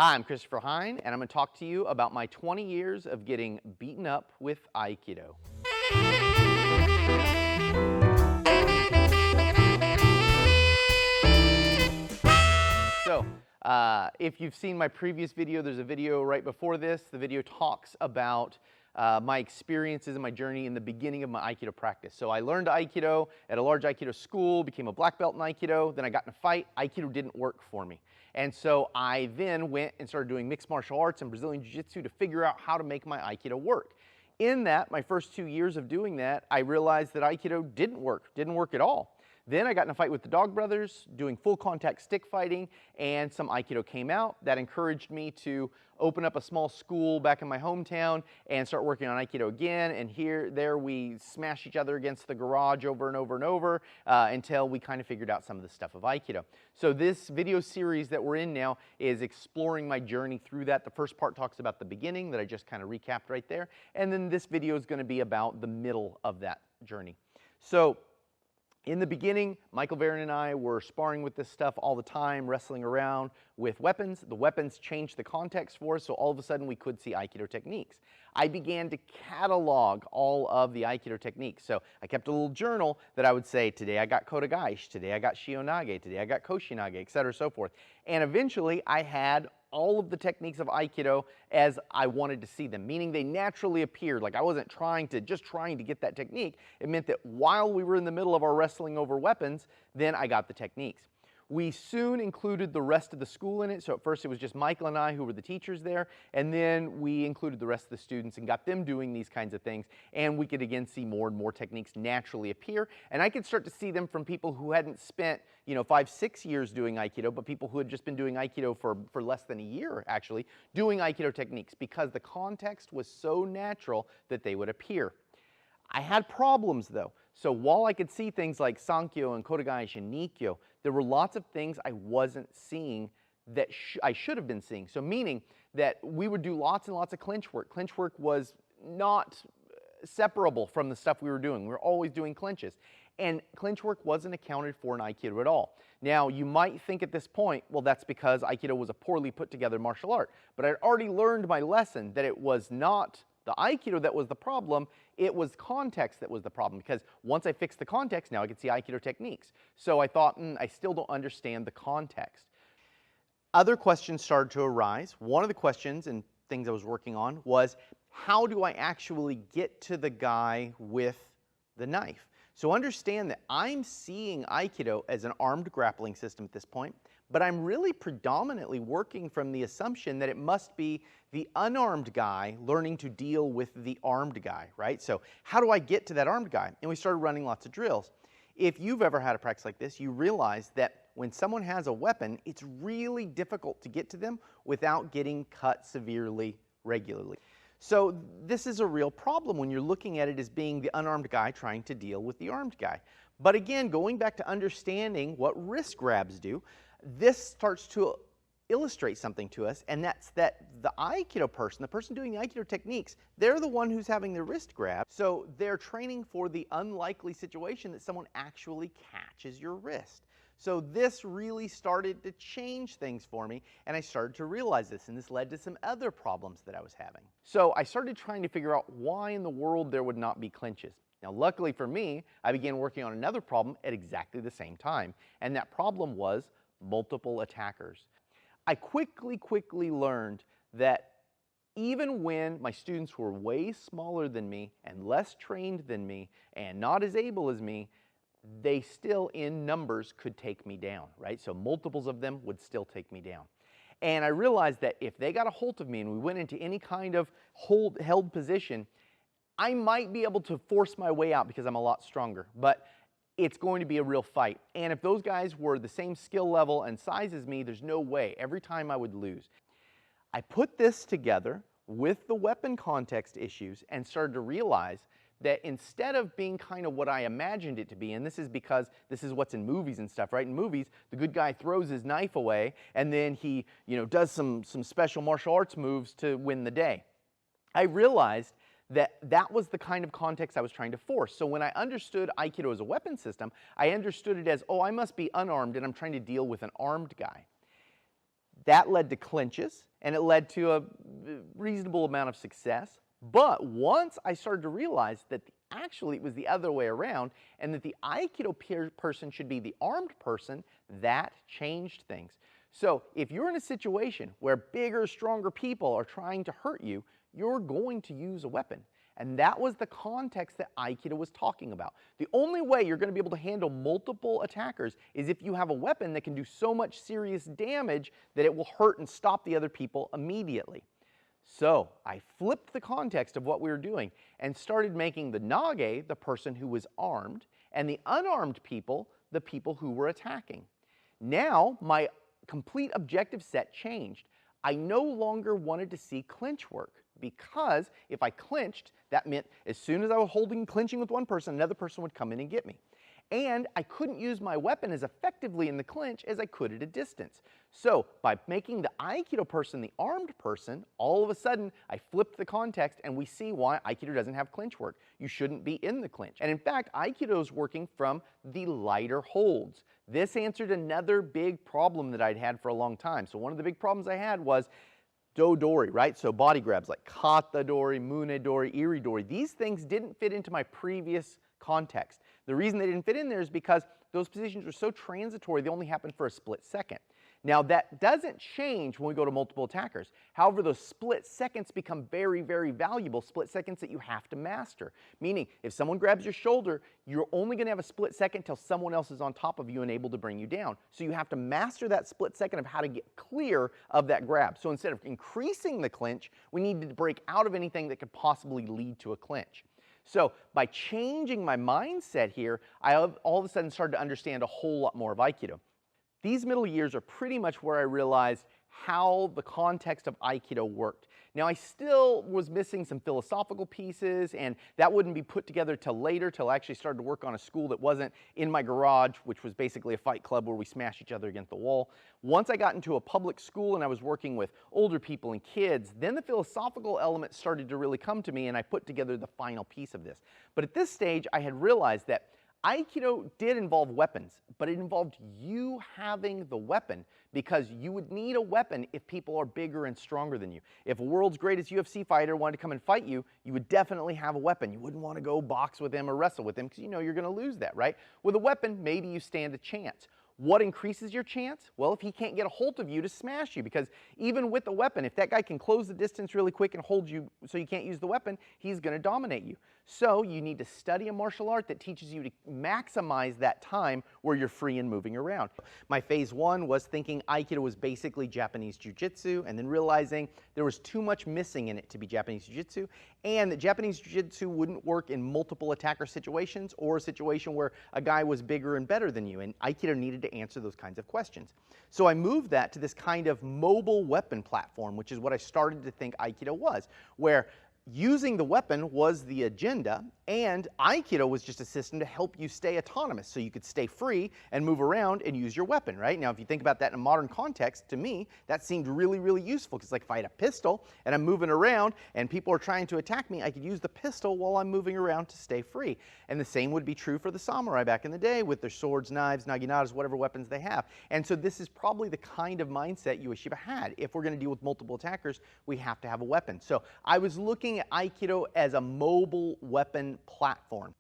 Hi, I'm Christopher Hine, and I'm going to talk to you about my 20 years of getting beaten up with Aikido. So, if you've seen my previous video, there's a video right before this. The video talks about my experiences and my journey in the beginning of my Aikido practice. So I learned Aikido at a large Aikido school, became a black belt in Aikido, then I got in a fight. Aikido didn't work for me. And so I then went and started doing mixed martial arts and Brazilian Jiu-Jitsu to figure out how to make my Aikido work. In that, my first 2 years of doing that, I realized that Aikido didn't work at all. Then I got in a fight with the Dog Brothers, doing full contact stick fighting, and some Aikido came out. That encouraged me to open up a small school back in my hometown and start working on Aikido again. And there we smash each other against the garage over and over and over until we kind of figured out some of the stuff of Aikido. So this video series that we're in now is exploring my journey through that. The first part talks about the beginning that I just kind of recapped right there. And then this video is going to be about the middle of that journey. So in the beginning, Michael Varon and I were sparring with this stuff all the time, wrestling around with weapons. The weapons changed the context for us, so all of a sudden we could see Aikido techniques. I began to catalog all of the Aikido techniques. So I kept a little journal that I would say, today I got Kodagaishi, today I got Shionage, today I got Koshinage, etc., so forth. And eventually I had all of the techniques of Aikido as I wanted to see them, meaning they naturally appeared. Like I wasn't just trying to get that technique. It meant that while we were in the middle of our wrestling over weapons, then I got the techniques. We soon included the rest of the school in it. So at first it was just Michael and I who were the teachers there, and then we included the rest of the students and got them doing these kinds of things, and we could again see more and more techniques naturally appear. And I could start to see them from people who hadn't spent 5, 6 years doing Aikido, but people who had just been doing Aikido for less than a year actually, doing Aikido techniques because the context was so natural that they would appear. I had problems though. So while I could see things like Sankyo and Kodagaishi and Nikkyo, there were lots of things I wasn't seeing that I should have been seeing. So meaning that we would do lots and lots of clinch work. Clinch work was not separable from the stuff we were doing. We were always doing clinches. And clinch work wasn't accounted for in Aikido at all. Now, you might think at this point, well, that's because Aikido was a poorly put together martial art. But I'd already learned my lesson that it was not the Aikido that was the problem, it was context that was the problem, because once I fixed the context, now I could see Aikido techniques. So I thought, I still don't understand the context. Other questions started to arise. One of the questions and things I was working on was, how do I actually get to the guy with the knife? So understand that I'm seeing Aikido as an armed grappling system at this point, but I'm really predominantly working from the assumption that it must be the unarmed guy learning to deal with the armed guy, right? So how do I get to that armed guy? And we started running lots of drills. If you've ever had a practice like this, you realize that when someone has a weapon, it's really difficult to get to them without getting cut severely regularly. So this is a real problem when you're looking at it as being the unarmed guy trying to deal with the armed guy. But again, going back to understanding what wrist grabs do, this starts to illustrate something to us, and that's that the Aikido person, the person doing the Aikido techniques, they're the one who's having the wrist grab, so they're training for the unlikely situation that someone actually catches your wrist. So this really started to change things for me, and I started to realize this, and this led to some other problems that I was having. So I started trying to figure out why in the world there would not be clinches. Now, luckily for me, I began working on another problem at exactly the same time, and that problem was multiple attackers. I quickly learned that even when my students were way smaller than me and less trained than me and not as able as me, they still in numbers could take me down, right? So multiples of them would still take me down. And I realized that if they got a hold of me and we went into any kind of held position, I might be able to force my way out because I'm a lot stronger, but it's going to be a real fight. And if those guys were the same skill level and size as me, there's no way. Every time I would lose. I put this together with the weapon context issues and started to realize that instead of being kind of what I imagined it to be, and this is because this is what's in movies and stuff, right? In movies, the good guy throws his knife away and then he, does some special martial arts moves to win the day. I realized that was the kind of context I was trying to force. So when I understood Aikido as a weapon system, I understood it as, oh, I must be unarmed and I'm trying to deal with an armed guy. That led to clinches, and it led to a reasonable amount of success. But once I started to realize that actually it was the other way around, and that the Aikido person should be the armed person, that changed things. So if you're in a situation where bigger, stronger people are trying to hurt you, you're going to use a weapon. And that was the context that Aikido was talking about. The only way you're going to be able to handle multiple attackers is if you have a weapon that can do so much serious damage that it will hurt and stop the other people immediately. So I flipped the context of what we were doing and started making the Nage the person who was armed, and the unarmed people the people who were attacking. Now my complete objective set changed. I no longer wanted to see clinch work, because if I clinched, that meant as soon as I was clinching with one person, another person would come in and get me. And I couldn't use my weapon as effectively in the clinch as I could at a distance. So by making the Aikido person the armed person, all of a sudden I flipped the context and we see why Aikido doesn't have clinch work. You shouldn't be in the clinch. And in fact, Aikido is working from the lighter holds. This answered another big problem that I'd had for a long time. So one of the big problems I had was do-dori, right? So body grabs like kata-dori, mune-dori, iri-dori. These things didn't fit into my previous context. The reason they didn't fit in there is because those positions were so transitory, they only happened for a split second. Now that doesn't change when we go to multiple attackers. However, those split seconds become very, very valuable, split seconds that you have to master. Meaning, if someone grabs your shoulder, you're only going to have a split second till someone else is on top of you and able to bring you down. So you have to master that split second of how to get clear of that grab. So instead of increasing the clinch, we need to break out of anything that could possibly lead to a clinch. So by changing my mindset here, I all of a sudden started to understand a whole lot more of Aikido. These middle years are pretty much where I realized how the context of Aikido worked. Now I still was missing some philosophical pieces, and that wouldn't be put together till later, till I actually started to work on a school that wasn't in my garage, which was basically a fight club where we smashed each other against the wall. Once I got into a public school and I was working with older people and kids, then the philosophical element started to really come to me, and I put together the final piece of this. But at this stage, I had realized that Aikido did involve weapons, but it involved you having the weapon, because you would need a weapon if people are bigger and stronger than you. If a world's greatest UFC fighter wanted to come and fight you, you would definitely have a weapon. You wouldn't want to go box with him or wrestle with him because you know you're going to lose that, right? With a weapon, maybe you stand a chance. What increases your chance? Well, if he can't get a hold of you to smash you, because even with a weapon, if that guy can close the distance really quick and hold you so you can't use the weapon, he's going to dominate you. So you need to study a martial art that teaches you to maximize that time where you're free and moving around. My phase one was thinking Aikido was basically Japanese Jujutsu, and then realizing there was too much missing in it to be Japanese Jujutsu, and that Japanese Jujutsu wouldn't work in multiple attacker situations or a situation where a guy was bigger and better than you, and Aikido needed to answer those kinds of questions. So I moved that to this kind of mobile weapon platform, which is what I started to think Aikido was, where using the weapon was the agenda, and Aikido was just a system to help you stay autonomous so you could stay free and move around and use your weapon, right? Now, if you think about that in a modern context, to me, that seemed really, really useful, because like if I had a pistol and I'm moving around and people are trying to attack me, I could use the pistol while I'm moving around to stay free. And the same would be true for the samurai back in the day with their swords, knives, naginatas, whatever weapons they have. And so this is probably the kind of mindset Ueshiba had. If we're going to deal with multiple attackers, we have to have a weapon. So I was looking at Aikido as a mobile weapon platform.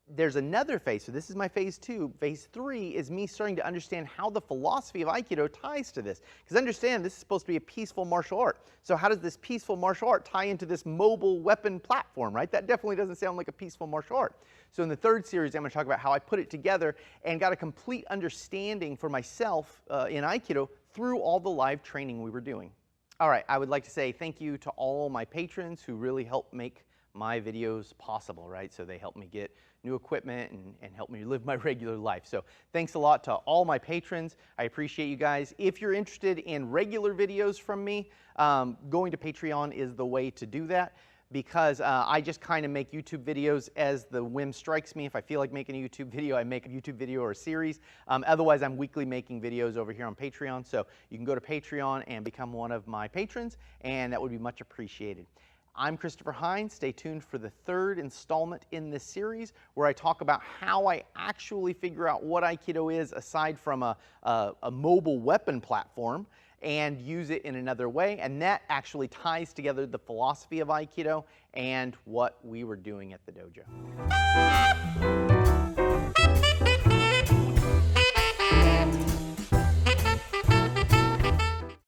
There's another phase, so this is my phase two. Phase three is me starting to understand how the philosophy of Aikido ties to this. Because understand, this is supposed to be a peaceful martial art. So how does this peaceful martial art tie into this mobile weapon platform, right? That definitely doesn't sound like a peaceful martial art. So in the third series, I'm going to talk about how I put it together and got a complete understanding for myself in Aikido through all the live training we were doing. All right, I would like to say thank you to all my patrons who really help make my videos possible, right? So they help me get new equipment and help me live my regular life. So thanks a lot to all my patrons. I appreciate you guys. If you're interested in regular videos from me, going to Patreon is the way to do that, because I just kind of make YouTube videos as the whim strikes me. If I feel like making a YouTube video, I make a YouTube video or a series. Otherwise, I'm weekly making videos over here on Patreon. So you can go to Patreon and become one of my patrons, and that would be much appreciated. I'm Christopher Hines. Stay tuned for the third installment in this series, where I talk about how I actually figure out what Aikido is aside from a mobile weapon platform, and use it in another way. And that actually ties together the philosophy of Aikido and what we were doing at the dojo.